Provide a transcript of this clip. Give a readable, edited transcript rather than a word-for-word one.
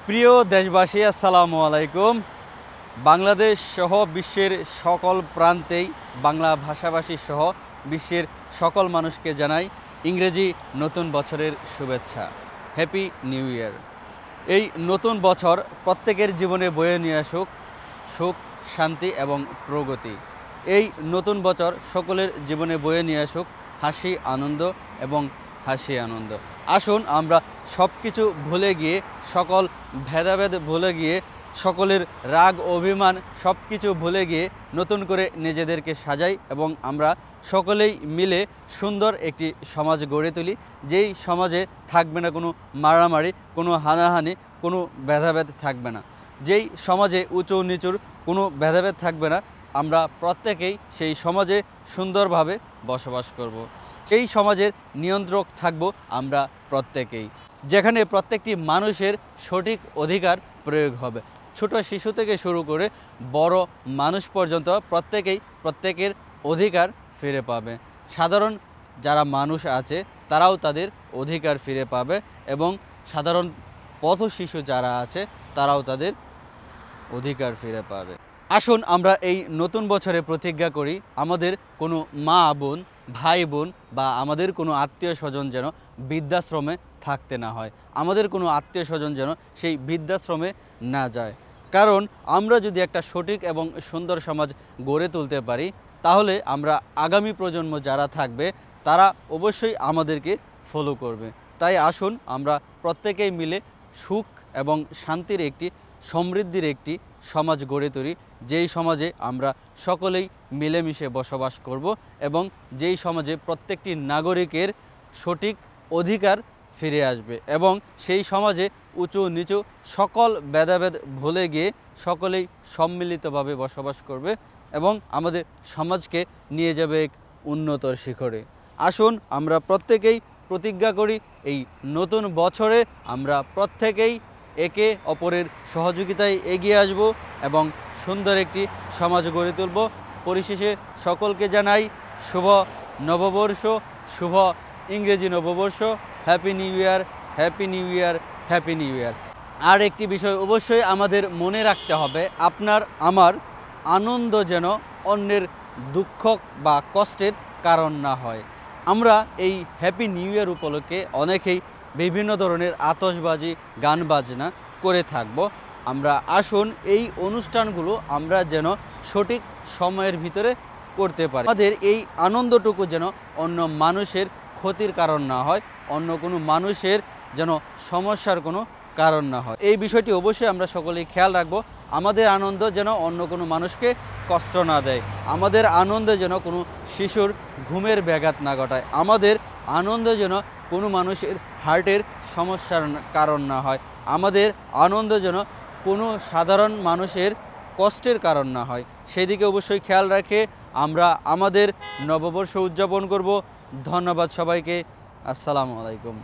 প্রিয় দেশবাসী, আসসালামু আলাইকুম। বাংলাদেশ সহ বিশ্বের সকল প্রান্তেই বাংলা ভাষাভাষী সহ বিশ্বের সকল মানুষকে জানাই ইংরেজি নতুন বছরের শুভেচ্ছা। হ্যাপি নিউ ইয়ার। এই নতুন বছর প্রত্যেকের জীবনে বয়ে নিয়ে আসুক সুখ, শান্তি এবং প্রগতি। এই নতুন বছর সকলের জীবনে বয়ে নিয়ে আসুক হাসি, আনন্দ এবং হাসি আনন্দ। আসুন আমরা সব কিছু ভুলে গিয়ে, সকল ভেদাভেদ ভুলে গিয়ে, সকলের রাগ অভিমান সব কিছু ভুলে গিয়ে নতুন করে নিজেদেরকে সাজাই এবং আমরা সকলেই মিলে সুন্দর একটি সমাজ গড়ে তুলি, যেই সমাজে থাকবে না কোনো মারামারি, কোনো হানাহানি, কোনো ভেদাভেদ থাকবে না, যেই সমাজে উঁচু নিচুর কোনো ভেদাভেদ থাকবে না। আমরা প্রত্যেকেই সেই সমাজে সুন্দরভাবে বসবাস করব। সেই সমাজের নিয়ন্ত্রক থাকব আমরা প্রত্যেকেই, যেখানে প্রত্যেকটি মানুষের সঠিক অধিকার প্রয়োগ হবে। ছোট শিশু থেকে শুরু করে বড় মানুষ পর্যন্ত প্রত্যেকেই প্রত্যেকের অধিকার ফিরে পাবে। সাধারণ যারা মানুষ আছে তারাও তাদের অধিকার ফিরে পাবে এবং সাধারণ পথ শিশু যারা আছে তারাও তাদের অধিকার ফিরে পাবে। আসুন আমরা এই নতুন বছরে প্রতিজ্ঞা করি, আমাদের কোনো মা বোন, ভাই বোন বা আমাদের কোনো আত্মীয় স্বজন যেন বৃদ্ধাশ্রমে থাকতে না হয়, আমাদের কোনো আত্মীয় স্বজন যেন সেই বৃদ্ধাশ্রমে না যায়। কারণ আমরা যদি একটা সঠিক এবং সুন্দর সমাজ গড়ে তুলতে পারি, তাহলে আমরা আগামী প্রজন্ম যারা থাকবে তারা অবশ্যই আমাদেরকে ফলো করবে। তাই আসুন আমরা প্রত্যেকেই মিলে সুখ এবং শান্তির একটি, সমৃদ্ধির একটি সমাজ গড়ে তুলি, যেই সমাজে আমরা সকলেই মিলেমিশে বসবাস করব এবং যেই সমাজে প্রত্যেকটি নাগরিকের সঠিক অধিকার ফিরে আসবে এবং সেই সমাজে উঁচু নিচু সকল ভেদাভেদ ভুলে গিয়ে সকলেই সম্মিলিতভাবে বসবাস করবে এবং আমাদের সমাজকে নিয়ে যাবে এক উন্নতর শিখরে। আসুন আমরা প্রত্যেকেই প্রতিজ্ঞা করি, এই নতুন বছরে আমরা প্রত্যেকেই একে অপরের সহযোগিতায় এগিয়ে আসব এবং সুন্দর একটি সমাজ গড়ে তুলব। পরিশেষে সকলকে জানাই শুভ নববর্ষ, শুভ ইংরেজি নববর্ষ। Happy new year, happy new year, happy new year. আর একটি বিষয় অবশ্যই আমাদের মনে রাখতে হবে, আপনার আমার আনন্দ যেন অন্যের দুঃখ বা কষ্টের কারণ না হয়। আমরা এই হ্যাপি নিউ ইয়ার উপলক্ষে অনেকেই বিভিন্ন ধরনের আতশবাজি, গান বাজনা করে থাকব। আমরা আসুন এই অনুষ্ঠানগুলো আমরা যেন সঠিক সময়ের ভিতরে করতে পারি। আমাদের এই আনন্দটুকু যেন অন্য মানুষের ক্ষতির কারণ না হয়, অন্য কোনো মানুষের যেন সমস্যার কোনো কারণ না হয়। এই বিষয়টি অবশ্যই আমরা সকলেই খেয়াল রাখব। আমাদের আনন্দ যেন অন্য কোনো মানুষকে কষ্ট না দেয়, আমাদের আনন্দ যেন কোনো শিশুর ঘুমের ব্যাঘাত না ঘটায়, আমাদের আনন্দ যেন কোনো মানুষের হার্টের সমস্যার কারণ না হয়, আমাদের আনন্দ যেন কোনো সাধারণ মানুষের কষ্টের কারণ না হয়। সেই দিকে অবশ্যই খেয়াল রাখে আমরা আমাদের নববর্ষ উদযাপন করব। ধন্যবাদ সবাইকে। আসসালামু আলাইকুম।